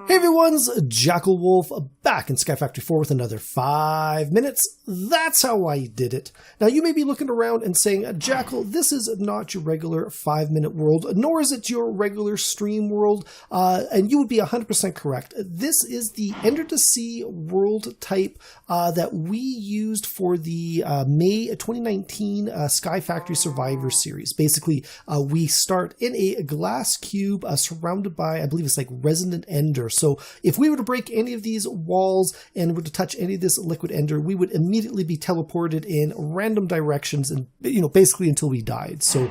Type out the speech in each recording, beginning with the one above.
Hey everyone's JackelWolf back in Skyfactory 4 with another 5 minutes. That's how I did it. Now you may be looking around and saying, Jackal, this is not your regular 5-minute world, nor is it your regular stream world, and you would be 100% correct. This is the Ender to Sea world type that we used for the May 2019 Skyfactory Survivor series. Basically, we start in a glass cube surrounded by, I believe it's like Resonant Ender. So if we were to break any of these walls and were to touch any of this liquid ender, we would immediately be teleported in random directions and, basically until we died. So,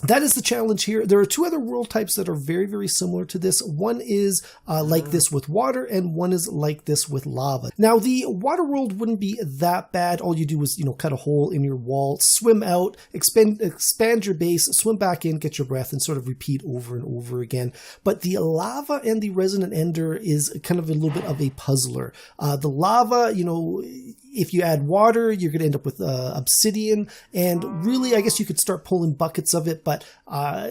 that is the challenge here. There are two other world types that are very, very similar to this. One is like this with water, and one is like this with lava. Now, the water world wouldn't be that bad. All you do is, cut a hole in your wall, swim out, expand your base, swim back in, get your breath, and sort of repeat over and over again. But the lava and the Resonant Ender is kind of a little bit of a puzzler. The lava, if you add water, you're going to end up with obsidian, and really, I guess you could start pulling buckets of it, but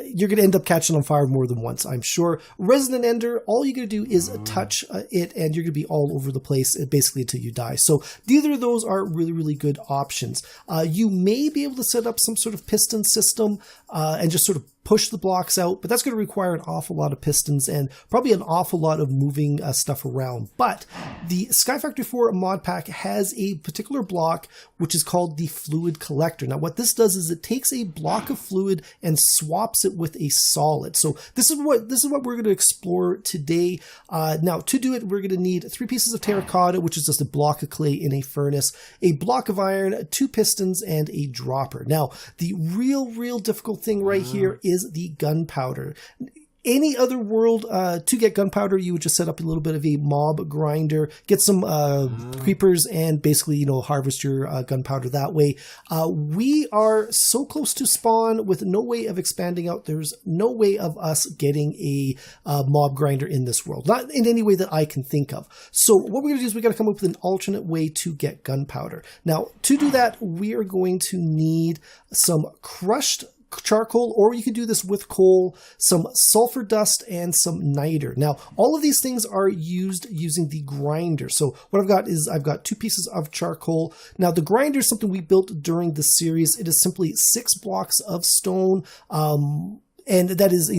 you're going to end up catching on fire more than once, I'm sure. Resonant Ender, all you're going to do is touch it, and you're going to be all over the place, basically until you die. So neither of those are really, really good options. You may be able to set up some sort of piston system and just sort of push the blocks out, but that's going to require an awful lot of pistons and probably an awful lot of moving stuff around. But the Skyfactory 4 mod pack has a particular block which is called the fluid collector. Now what this does is it takes a block of fluid and swaps it with a solid. So this is what we're going to explore today. Now to do it, we're going to need 3 pieces of terracotta, which is just a block of clay in a furnace, a block of iron, 2 pistons, and a dropper. Now the real difficult thing right here is the gunpowder. Any other world, to get gunpowder, you would just set up a little bit of a mob grinder, get some creepers, and basically, harvest your gunpowder that way. We are so close to spawn with no way of expanding out. There's no way of us getting a mob grinder in this world, not in any way that I can think of. So what we're going to do is we got to come up with an alternate way to get gunpowder. Now, to do that, we are going to need some crushed charcoal, or you can do this with coal, some sulfur dust, and some niter. Now, all of these things are used using the grinder. So what I've got 2 pieces of charcoal. Now, the grinder is something we built during the series. It is simply 6 blocks of stone, and that is,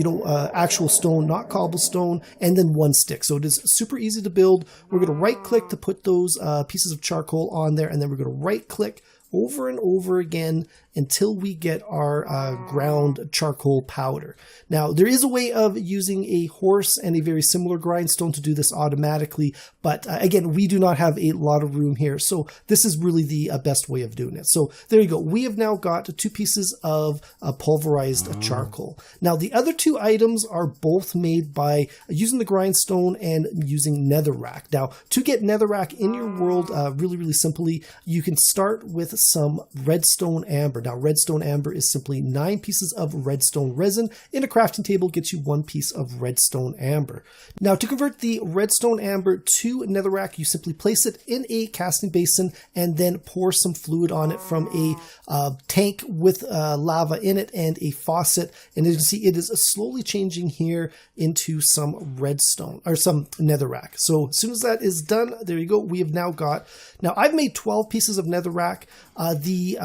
actual stone, not cobblestone, and then 1 stick. So it is super easy to build. We're going to right click to put those pieces of charcoal on there, and then we're going to right click over and over again until we get our ground charcoal powder. Now, there is a way of using a horse and a very similar grindstone to do this automatically, but again, we do not have a lot of room here, so this is really the best way of doing it. So there you go. We have now got 2 pieces of pulverized charcoal. Now, the other 2 items are both made by using the grindstone and using netherrack. Now, to get netherrack in your world, really simply, you can start with some redstone amber. Now, redstone amber is simply 9 pieces of redstone resin. In a crafting table, gets you 1 piece of redstone amber. Now, to convert the redstone amber to netherrack, you simply place it in a casting basin and then pour some fluid on it from a tank with lava in it and a faucet. And as you can see, it is slowly changing here into some redstone, or some netherrack. So as soon as that is done, there you go. We have now got, now I've made 12 pieces of netherrack. The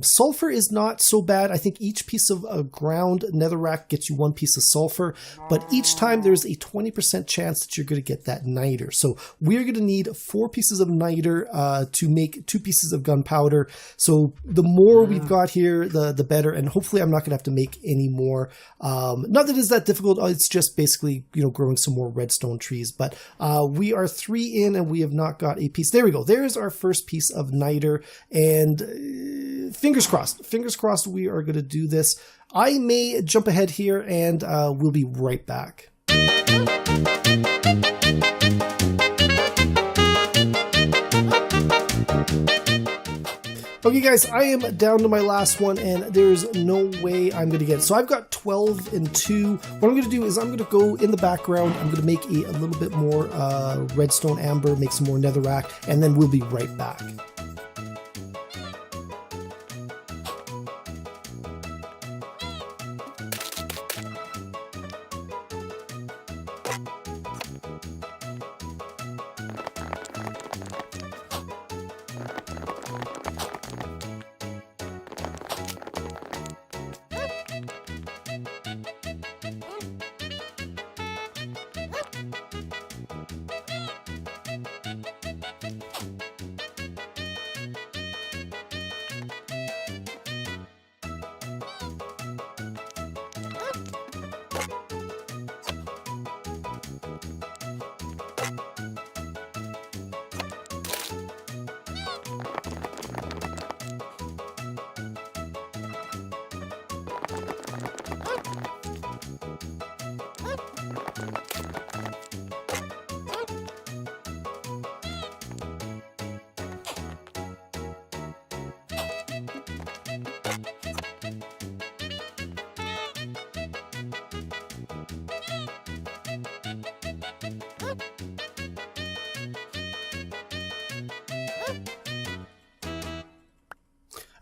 sulfur is not so bad. I think each piece of ground netherrack gets you 1 piece of sulfur, but each time there's a 20% chance that you're going to get that niter. So we're going to need 4 pieces of niter to make 2 pieces of gunpowder. So the more we've got here, the better, and hopefully I'm not going to have to make any more. Not that it's that difficult. It's just basically, growing some more redstone trees, but we are 3 in and we have not got a piece. There we go. There's our first piece of niter, and fingers crossed we are going to do this. I may jump ahead here and we'll be right back. Okay guys, I am down to my last one and there's no way I'm going to get it. So I've got 12 and 2. What I'm going to do is I'm going to go in the background. I'm going to make a little bit more redstone amber, make some more netherrack, and then we'll be right back.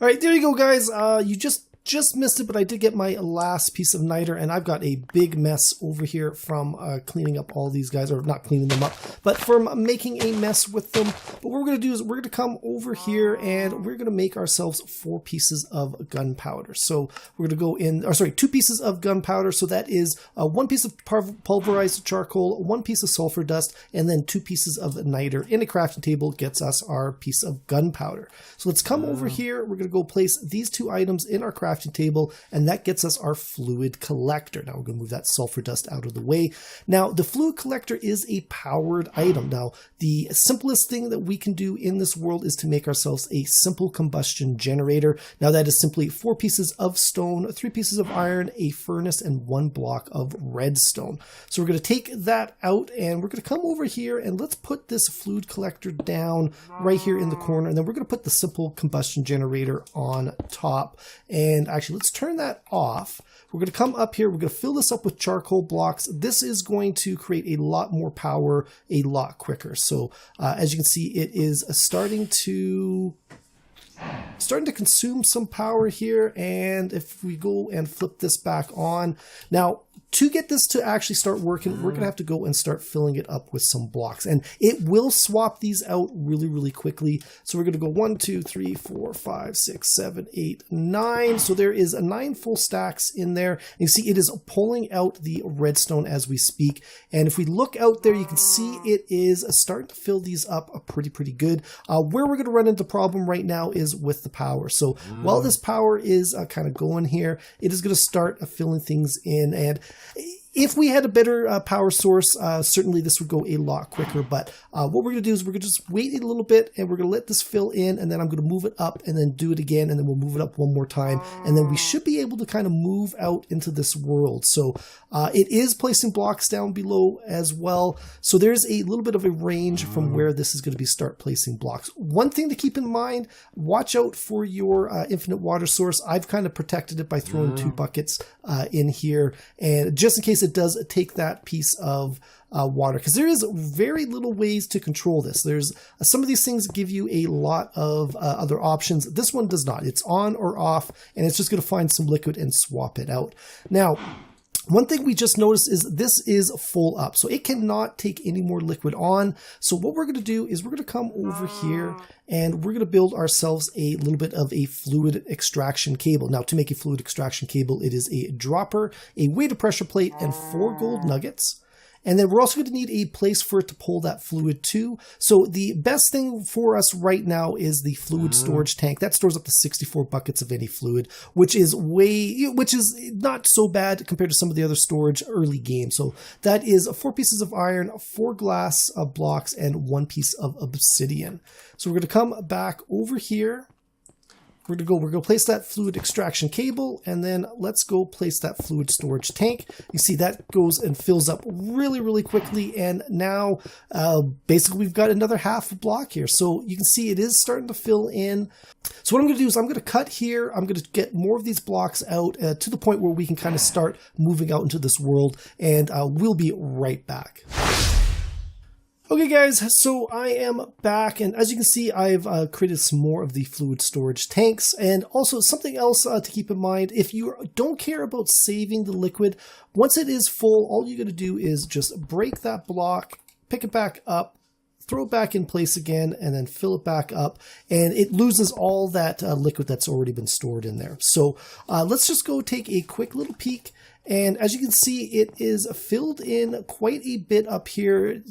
All right, there you go, guys. You just missed it, but I did get my last piece of niter, and I've got a big mess over here from cleaning up all these guys, or not cleaning them up, but from making a mess with them. But what we're going to do is we're going to come over here, and we're going to make ourselves 4 pieces of gunpowder. So we're going to go in, or sorry, 2 pieces of gunpowder. So that is 1 piece of pulverized charcoal, 1 piece of sulfur dust, and then 2 pieces of niter in a crafting table gets us our piece of gunpowder. So let's come over here. We're going to go place these 2 items in our crafting table, and that gets us our fluid collector. Now we're going to move that sulfur dust out of the way. Now the fluid collector is a powered item. Now the simplest thing that we can do in this world is to make ourselves a simple combustion generator. Now that is simply 4 pieces of stone, 3 pieces of iron, a furnace, and 1 block of redstone. So we're going to take that out, and we're going to come over here, and let's put this fluid collector down right here in the corner, and then we're going to put the simple combustion generator on top. And actually, let's turn that off. We're going to come up here. We're going to fill this up with charcoal blocks. This is going to create a lot more power a lot quicker. So as you can see, it is starting to consume some power here. And if we go and flip this back on, now to get this to actually start working, we're going to have to go and start filling it up with some blocks. And it will swap these out really, really quickly. So we're going to go 1, 2, 3, 4, 5, 6, 7, 8, 9. So there is 9 full stacks in there. And you see it is pulling out the redstone as we speak. And if we look out there, you can see it is starting to fill these up pretty good. Where we're going to run into problem right now is with the power. So while this power is kind of going here, it is going to start filling things in. And if we had a better power source, certainly this would go a lot quicker. But what we're going to do is we're going to just wait a little bit, and we're going to let this fill in, and then I'm going to move it up and then do it again, and then we'll move it up one more time. And then we should be able to kind of move out into this world. So it is placing blocks down below as well. So there's a little bit of a range from where this is going to be start placing blocks. One thing to keep in mind, watch out for your infinite water source. I've kind of protected it by throwing 2 buckets in here, and just in case it does take that piece of water, because there is very little ways to control this. There's some of these things give you a lot of other options. This one does not. It's on or off, and it's just going to find some liquid and swap it out. Now, one thing we just noticed is this is full up, so it cannot take any more liquid on. So what we're going to do is we're going to come over here, and we're going to build ourselves a little bit of a fluid extraction cable. Now, to make a fluid extraction cable, it is a dropper, a weighted pressure plate, and 4 gold nuggets. And then we're also going to need a place for it to pull that fluid to. So the best thing for us right now is the fluid storage tank. That stores up to 64 buckets of any fluid, which is not so bad compared to some of the other storage early game. So that is 4 pieces of iron, 4 glass blocks, and 1 piece of obsidian. So we're going to come back over here. We're going to place that fluid extraction cable, and then let's go place that fluid storage tank. You see that goes and fills up really quickly, and now basically we've got another half a block here. So you can see it is starting to fill in. So what I'm going to do is I'm going to cut here. I'm going to get more of these blocks out to the point where we can kind of start moving out into this world, and we'll be right back. Okay guys, so I am back, and as you can see, I've created some more of the fluid storage tanks. And also something else to keep in mind, if you don't care about saving the liquid, once it is full, all you got to do is just break that block, pick it back up, throw it back in place again, and then fill it back up, and it loses all that liquid that's already been stored in there. So let's just go take a quick little peek. And as you can see, it is filled in quite a bit up here.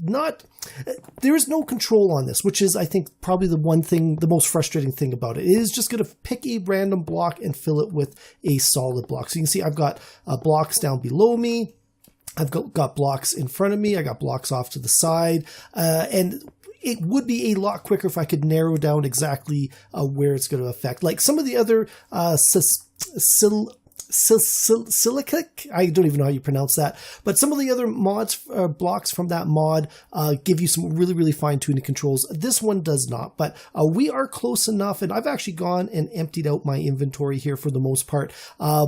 There is no control on this, which is, I think, probably the most frustrating thing about it. It is just going to pick a random block and fill it with a solid block. So you can see I've got blocks down below me. I've got blocks in front of me. I got blocks off to the side. And it would be a lot quicker if I could narrow down exactly where it's going to affect. Like some of the other Silicac. I don't even know how you pronounce that. But some of the other mods, blocks from that mod, give you some really, really fine-tuning controls. This one does not, but we are close enough, and I've actually gone and emptied out my inventory here for the most part,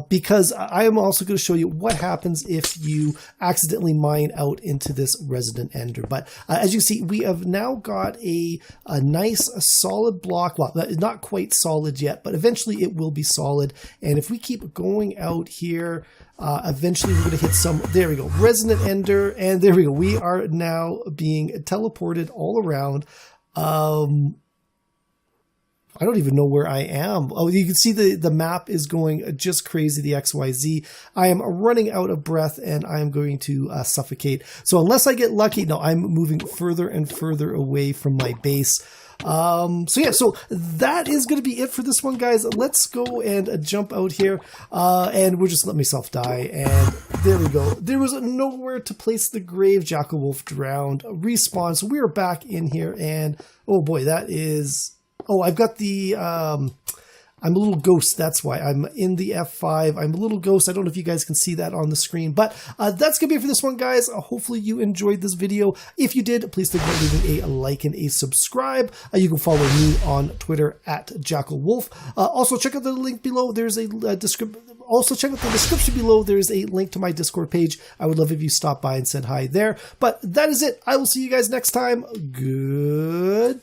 because I am also going to show you what happens if you accidentally mine out into this Resonant Ender. But as you see, we have now got a nice solid block. Well, not quite solid yet, but eventually it will be solid. And if we keep going out here, eventually we're going to hit some, there we go, Resonant Ender, and there we go. We are now being teleported all around. I don't even know where I am. Oh, you can see the map is going just crazy, the XYZ. I am running out of breath and I am going to suffocate. So unless I get lucky, no, I'm moving further and further away from my base. So that is going to be it for this one, guys. Let's go and jump out here, and we'll just let myself die. And there we go. There was nowhere to place the grave. JackelWolf drowned. Respawn. So we are back in here, and oh boy, that is... Oh, I've got the... I'm a little ghost, that's why. I'm in the F5. I'm a little ghost. I don't know if you guys can see that on the screen. But that's going to be it for this one, guys. Hopefully you enjoyed this video. If you did, please think about leaving a like and a subscribe. You can follow me on Twitter at JackelWolf. Also, check out the link below. There's a description. Also, check out the description below. There's a link to my Discord page. I would love if you stopped by and said hi there. But that is it. I will see you guys next time. Goodbye.